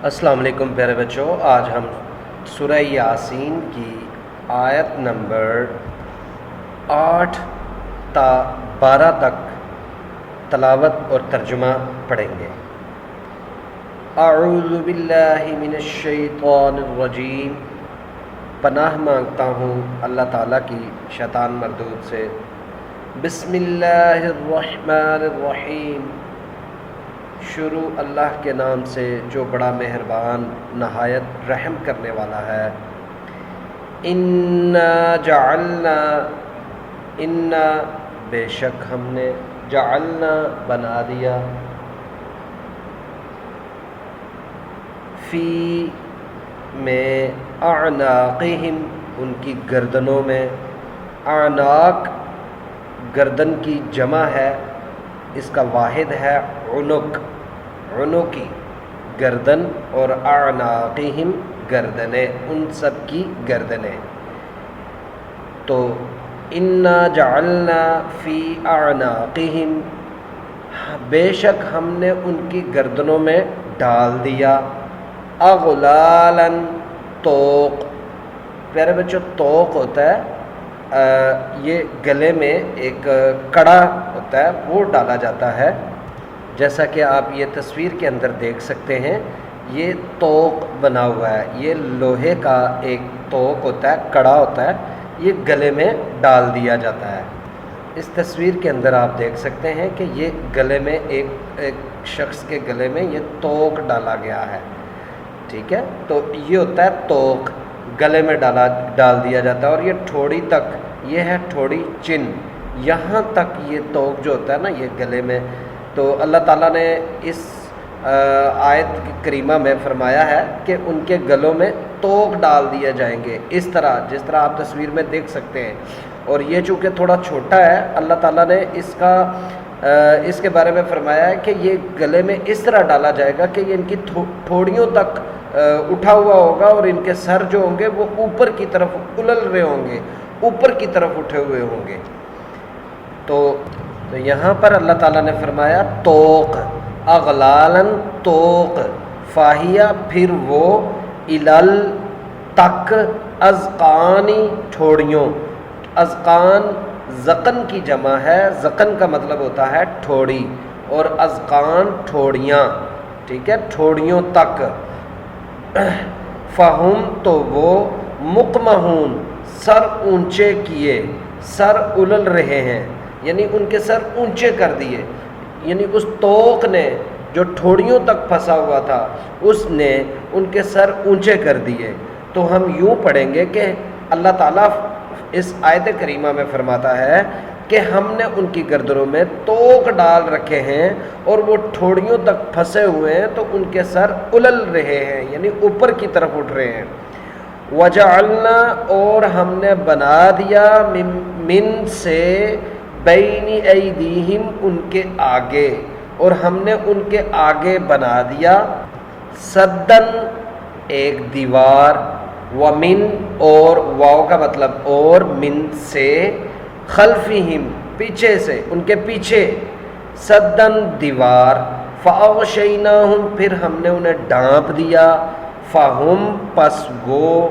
السلام علیکم پیارے بچوں، آج ہم سورہ یاسین کی آیت نمبر 8 تا 12 تک تلاوت اور ترجمہ پڑھیں گے۔ اعوذ باللہ من الشیطان الرجیم، پناہ مانگتا ہوں اللہ تعالیٰ کی شیطان مردود سے۔ بسم اللہ الرحمن الرحیم، شروع اللہ کے نام سے جو بڑا مہربان نہایت رحم کرنے والا ہے۔ انا جعلنا، انا بے شک ہم نے، جعلنا بنا دیا، فی میں، اعناقہم ان کی گردنوں میں، اعناق گردن کی جمع ہے، اس کا واحد ہے عنق، عنقی گردن، اور اعناقہم گردنیں، ان سب کی گردنیں۔ تو انا جعلنا فی اعناقہم، بے شک ہم نے ان کی گردنوں میں ڈال دیا، اغلالا طوق، پیارے بچوں طوق ہوتا ہے یہ گلے میں ایک کڑا ہوتا ہے، وہ ڈالا جاتا ہے، جیسا کہ آپ یہ تصویر کے اندر دیکھ سکتے ہیں۔ یہ طوق بنا ہوا ہے، یہ لوہے کا ایک طوق ہوتا ہے، کڑا ہوتا ہے، یہ گلے میں ڈال دیا جاتا ہے۔ اس تصویر کے اندر آپ دیکھ سکتے ہیں کہ یہ گلے میں ایک شخص کے گلے میں یہ طوق ڈالا گیا ہے، ٹھیک ہے۔ تو یہ ہوتا ہے طوق، گلے میں ڈال دیا جاتا ہے، اور یہ ٹھوڑی تک، یہ ہے ٹھوڑی چن، یہاں تک یہ طوق جو ہوتا ہے نا یہ گلے میں۔ تو اللہ تعالیٰ نے اس آیت کریمہ میں فرمایا ہے کہ ان کے گلوں میں طوق ڈال دیے جائیں گے، اس طرح جس طرح آپ تصویر میں دیکھ سکتے ہیں۔ اور یہ چونکہ تھوڑا چھوٹا ہے، اللہ تعالیٰ نے اس کے بارے میں فرمایا ہے کہ یہ گلے میں اس طرح ڈالا جائے گا کہ یہ ان کی ٹھوڑیوں تک اٹھا ہوا ہوگا، اور ان کے سر جو ہوں گے وہ اوپر کی طرف اُلل رہے ہوں گے، اوپر کی طرف اٹھے ہوئے ہوں گے۔ تو یہاں پر اللہ تعالیٰ نے فرمایا طوق، اغلالن طوق، فاہیہ پھر وہ، الل تک، اذقانی ٹھوڑیوں، اذقان ذقن کی جمع ہے، ذقن کا مطلب ہوتا ہے ٹھوڑی، اور اذقان ٹھوڑیاں، ٹھیک ہے، ٹھوڑیوں تک۔ فہم تو وہ، مقمحون سر اونچے کیے، سر الل رہے ہیں، یعنی ان کے سر اونچے کر دیے، یعنی اس طوق نے جو ٹھوڑیوں تک پھنسا ہوا تھا اس نے ان کے سر اونچے کر دیے۔ تو ہم یوں پڑھیں گے کہ اللہ تعالیٰ اس آیت کریمہ میں فرماتا ہے کہ ہم نے ان کی گردنوں میں طوق ڈال رکھے ہیں، اور وہ ٹھوڑیوں تک پھنسے ہوئے ہیں، تو ان کے سر الل رہے ہیں، یعنی اوپر کی طرف اٹھ رہے ہیں۔ وجعلنا اور ہم نے بنا دیا، من سے، بین ایدیہم ان کے آگے، اور ہم نے ان کے آگے بنا دیا، سدن ایک دیوار، ومن اور، واو کا مطلب اور، من سے، خلفہم پیچھے سے، ان کے پیچھے، سدن دیوار، فاغشیناہم پھر ہم نے انہیں ڈھانپ دیا، فہم پس وہ،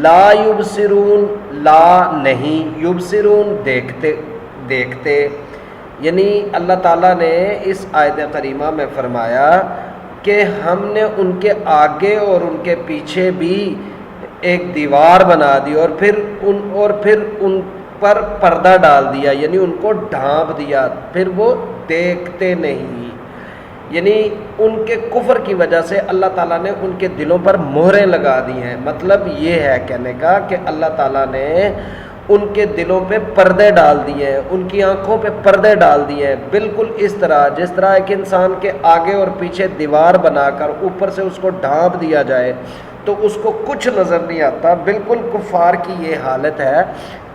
لا یبصرون لا نہیں، یبصرون دیکھتے، یعنی اللہ تعالیٰ نے اس آیت کریمہ میں فرمایا کہ ہم نے ان کے آگے اور ان کے پیچھے بھی ایک دیوار بنا دی، اور پھر ان پر پردہ ڈال دیا، یعنی ان کو ڈھانپ دیا، پھر وہ دیکھتے نہیں، یعنی ان کے کفر کی وجہ سے اللہ تعالیٰ نے ان کے دلوں پر مہریں لگا دی ہیں۔ مطلب یہ ہے کہنے کا کہ اللہ تعالیٰ نے ان کے دلوں پہ پردے ڈال دیے ہیں، ان کی آنکھوں پہ پردے ڈال دیے ہیں، بالکل اس طرح جس طرح ایک انسان کے آگے اور پیچھے دیوار بنا کر اوپر سے اس کو ڈھانپ دیا جائے تو اس کو کچھ نظر نہیں آتا۔ بالکل کفار کی یہ حالت ہے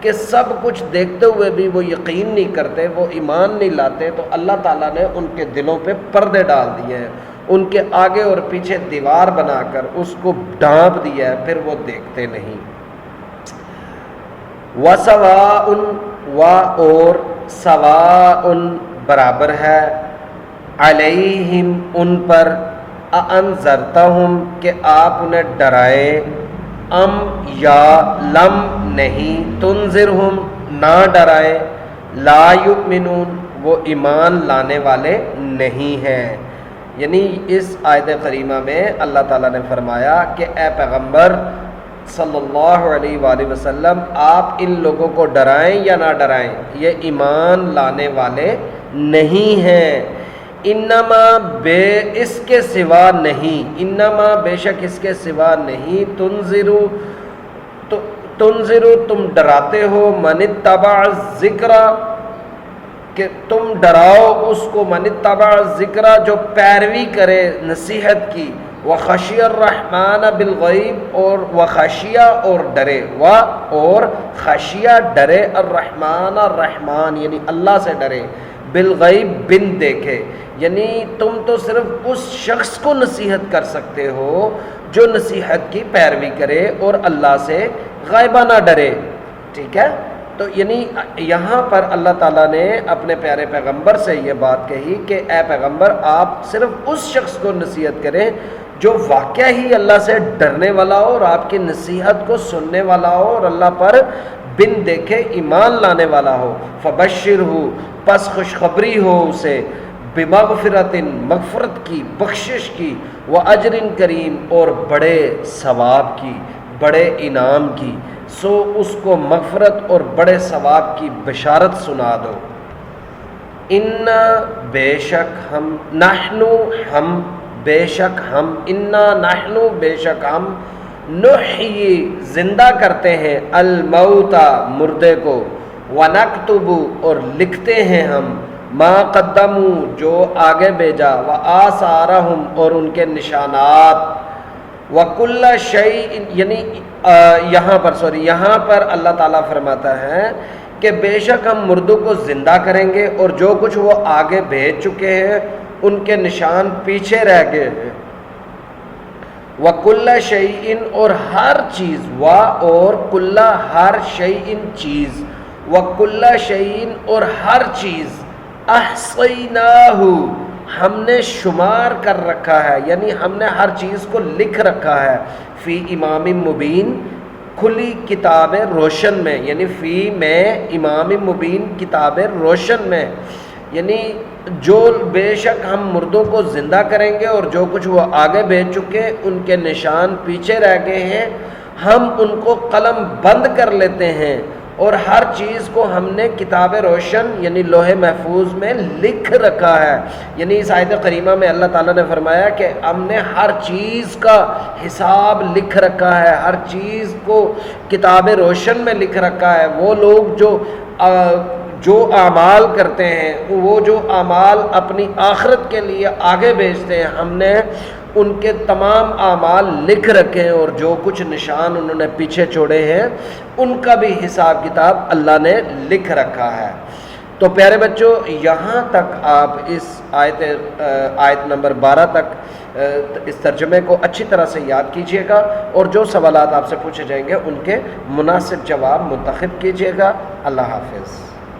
کہ سب کچھ دیکھتے ہوئے بھی وہ یقین نہیں کرتے، وہ ایمان نہیں لاتے، تو اللہ تعالیٰ نے ان کے دلوں پہ پردے ڈال دیے ہیں، ان کے آگے اور پیچھے دیوار بنا کر اس کو ڈھانپ دیا ہے، پھر وہ دیکھتے نہیں۔ وَسَوَاءٌ اور سواء برابر ہے، علیہم ان پر، انذرتہم کہ آپ انہیں ڈرائے، ام یا لم نہیں، تنذرہم نہ ڈرائے، لا یؤمنون وہ ایمان لانے والے نہیں ہیں۔ یعنی اس آیت کریمہ میں اللہ تعالیٰ نے فرمایا کہ اے پیغمبر صلی اللہ علیہ وآلہ وسلم آپ ان لوگوں کو ڈرائیں یا نہ ڈرائیں، یہ ایمان لانے والے نہیں ہیں۔ انما بے اس کے سوا نہیں، انما بے شک اس کے سوا نہیں، تنذرو تم ڈراتے ہو، من اتبع الذکر کہ تم ڈراؤ اس کو، من اتبع الذکر جو پیروی کرے نصیحت کی، وخشی الرحمن بالغیب اور وخشیہ اور ڈرے، اور خشیہ ڈرے، الرحمن الرحمن یعنی اللہ سے ڈرے، بالغیب بن دیکھے، یعنی تم تو صرف اس شخص کو نصیحت کر سکتے ہو جو نصیحت کی پیروی کرے اور اللہ سے غائبانہ ڈرے، ٹھیک ہے۔ تو یعنی یہاں پر اللہ تعالیٰ نے اپنے پیارے پیغمبر سے یہ بات کہی کہ اے پیغمبر آپ صرف اس شخص کو نصیحت کریں جو واقعہ ہی اللہ سے ڈرنے والا ہو اور آپ کی نصیحت کو سننے والا ہو اور اللہ پر بن دیکھے ایمان لانے والا ہو، فبشرہ پس خوشخبری ہو اسے، بمغفرت مغفرت کی، بخشش کی، واجر کریم اور بڑے ثواب کی، بڑے انعام کی، سو اس کو مغفرت اور بڑے ثواب کی بشارت سنا دو۔ انا بے شک ہم، نحنو ہم، بے شک ہم، انا نحنو بے شک ہم، نحیی زندہ کرتے ہیں، الموتى مردے کو، ونکتب اور لکھتے ہیں ہم، ما قدموا جو آگے بھیجا، وآثارہم اور ان کے نشانات، وَكُلَّ شَيْءٍ یعنی یہاں پر اللہ تعالیٰ فرماتا ہے کہ بے شک ہم مردوں کو زندہ کریں گے اور جو کچھ وہ آگے بھیج چکے ہیں ان کے نشان پیچھے رہ گئے ہیں، وَكُلَّ شَيْءٍ اور ہر چیز، اور کُلَّ ہر شَيْءٍ چیز، وَكُلَّ شَيْءٍ اور ہر چیز، احصیناہ ہم نے شمار کر رکھا ہے، یعنی ہم نے ہر چیز کو لکھ رکھا ہے، فی امام مبین کھلی کتاب روشن میں، یعنی فی میں امام مبین کتاب روشن میں، یعنی جو بے شک ہم مردوں کو زندہ کریں گے اور جو کچھ وہ آگے بھیج چکے ان کے نشان پیچھے رہ گئے ہیں، ہم ان کو قلم بند کر لیتے ہیں اور ہر چیز کو ہم نے کتاب روشن یعنی لوح محفوظ میں لکھ رکھا ہے۔ یعنی اس آیت کریمہ میں اللہ تعالیٰ نے فرمایا کہ ہم نے ہر چیز کا حساب لکھ رکھا ہے، ہر چیز کو کتاب روشن میں لکھ رکھا ہے۔ وہ لوگ جو اعمال کرتے ہیں، وہ جو اعمال اپنی آخرت کے لیے آگے بھیجتے ہیں، ہم نے ان کے تمام اعمال لکھ رکھے ہیں اور جو کچھ نشان انہوں نے پیچھے چھوڑے ہیں ان کا بھی حساب کتاب اللہ نے لکھ رکھا ہے۔ تو پیارے بچوں یہاں تک آپ اس آیت نمبر 12 تک اس ترجمے کو اچھی طرح سے یاد کیجئے گا اور جو سوالات آپ سے پوچھے جائیں گے ان کے مناسب جواب منتخب کیجئے گا۔ اللہ حافظ۔